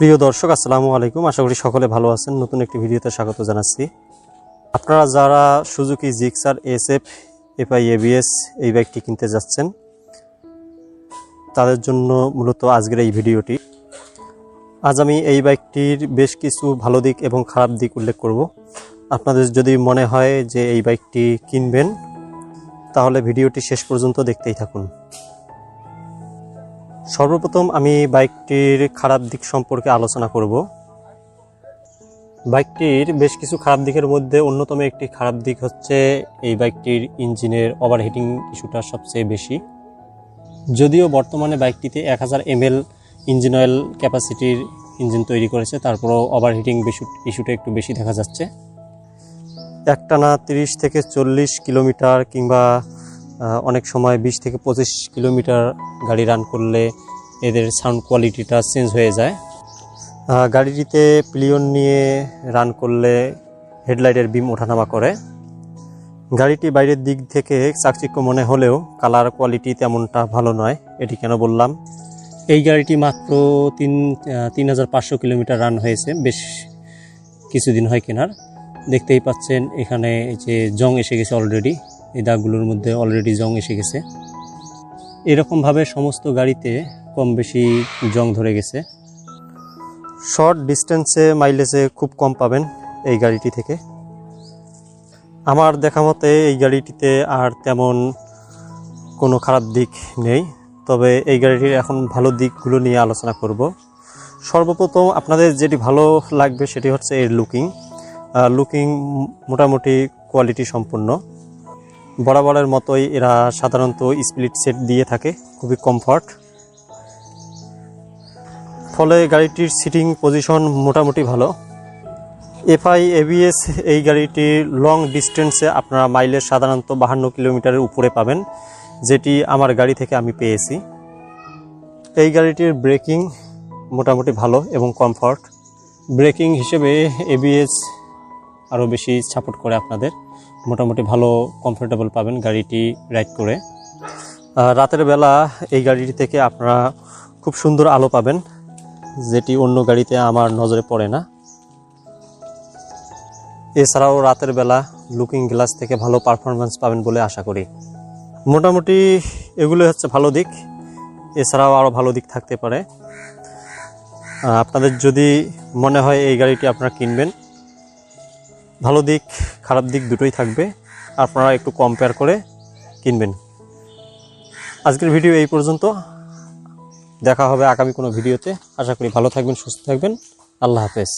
প্রিয় দর্শক, আসসালামু আলাইকুম। আশা করি সকলে ভালো আছেন। নতুন একটি ভিডিওতে স্বাগত জানাচ্ছি। আপনারা যারা Suzuki Gixxer SF FI ABS এই বাইকটি কিনতে যাচ্ছেন, তাদের জন্য মূলত আজকের এই ভিডিওটি। আজ আমি এই বাইকটির বেশ কিছু ভালো দিক এবং খারাপ দিক উল্লেখ করব। আপনাদের যদি মনে হয় যে এই বাইকটি কিনবেন, তাহলে ভিডিওটি শেষ পর্যন্ত দেখতেই থাকুন। সর্বপ্রথম আমি বাইকটির খারাপ দিক সম্পর্কে আলোচনা করব। বাইকটির বেশ কিছু খারাপ দিকের মধ্যে অন্যতম একটি খারাপ দিক হচ্ছে এই বাইকটির ইঞ্জিনের ওভারহিটিং ইস্যুটা সবচেয়ে বেশি। যদিও বর্তমানে বাইকটিতে 1000 ml ইঞ্জিন অয়েল ক্যাপাসিটির ইঞ্জিন তৈরি করেছে, তারপরও ওভারহিটিং ইস্যুটা একটু বেশি দেখা যাচ্ছে। একটানা 30 থেকে 40 কিলোমিটার কিংবা অনেক সময় 20 থেকে 25 কিলোমিটার গাড়ি রান করলে এদের সাউন্ড কোয়ালিটিটা চেঞ্জ হয়ে যায়। গাড়িটিতে পিলিয়ন নিয়ে রান করলে হেডলাইটের বিম ওঠানামা করে। গাড়িটি বাইরের দিক থেকে চাকচিক্য মনে হলেও কালার কোয়ালিটি তেমনটা ভালো নয়। এটি কেন বললাম, এই গাড়িটি মাত্র 3500 কিলোমিটার রান হয়েছে, বেশ কিছুদিন হয় কেনার। দেখতেই পাচ্ছেন এখানে যে জং এসে গেছে অলরেডি, এই দাগগুলোর মধ্যে অলরেডি জং এসে গেছে। এরকমভাবে সমস্ত গাড়িতে কম বেশি জং ধরে গেছে। শর্ট ডিস্টেন্সে মাইলেজে খুব কম পাবেন এই গাড়িটি থেকে। আমার দেখা মতে এই গাড়িটিতে আর তেমন কোনো খারাপ দিক নেই, তবে এই গাড়িটির এখন ভালো দিকগুলো নিয়ে আলোচনা করব। সর্বপ্রথম আপনাদের যেটি ভালো লাগবে সেটি হচ্ছে এর লুকিং মোটামুটি কোয়ালিটি সম্পন্ন। বরাবরের মতোই এরা সাধারণত স্প্লিট সেট দিয়ে থাকে, খুবই কমফর্ট। ফলে গাড়িটির সিটিং পজিশন মোটামুটি ভালো। FI ABS এই গাড়িটির লং ডিস্টেন্সে আপনারা মাইলেজ সাধারণত 52 কিলোমিটারের উপরে পাবেন, যেটি আমার গাড়ি থেকে আমি পেয়েছি। এই গাড়িটির ব্রেকিং মোটামুটি ভালো এবং কমফর্ট। ব্রেকিং হিসেবে ABS আরও বেশি সাপোর্ট করে আপনাদের। মোটামুটি ভালো কমফোর্টেবল পাবেন গাড়িটি রাইড করে। রাতের বেলা এই গাড়িটি থেকে আপনারা খুব সুন্দর আলো পাবেন, যেটি অন্য গাড়িতে আমার নজরে পড়ে না। এছাড়াও রাতের বেলা লুকিং গ্লাস থেকে ভালো পারফরমেন্স পাবেন বলে আশা করি। মোটামুটি এগুলো হচ্ছে ভালো দিক। এছাড়াও আরও ভালো দিক থাকতে পারে। আপনাদের যদি মনে হয় এই গাড়িটি আপনারা কিনবেন, ভালো দিক খারাপ দিক দুটোই থাকবে, আপনারা একটু কম্পেয়ার করে কিনবেন। আজকের ভিডিও এই পর্যন্ত। দেখা হবে আগামী কোনো ভিডিওতে। আশা করি ভালো থাকবেন, সুস্থ থাকবেন। আল্লাহ হাফেজ।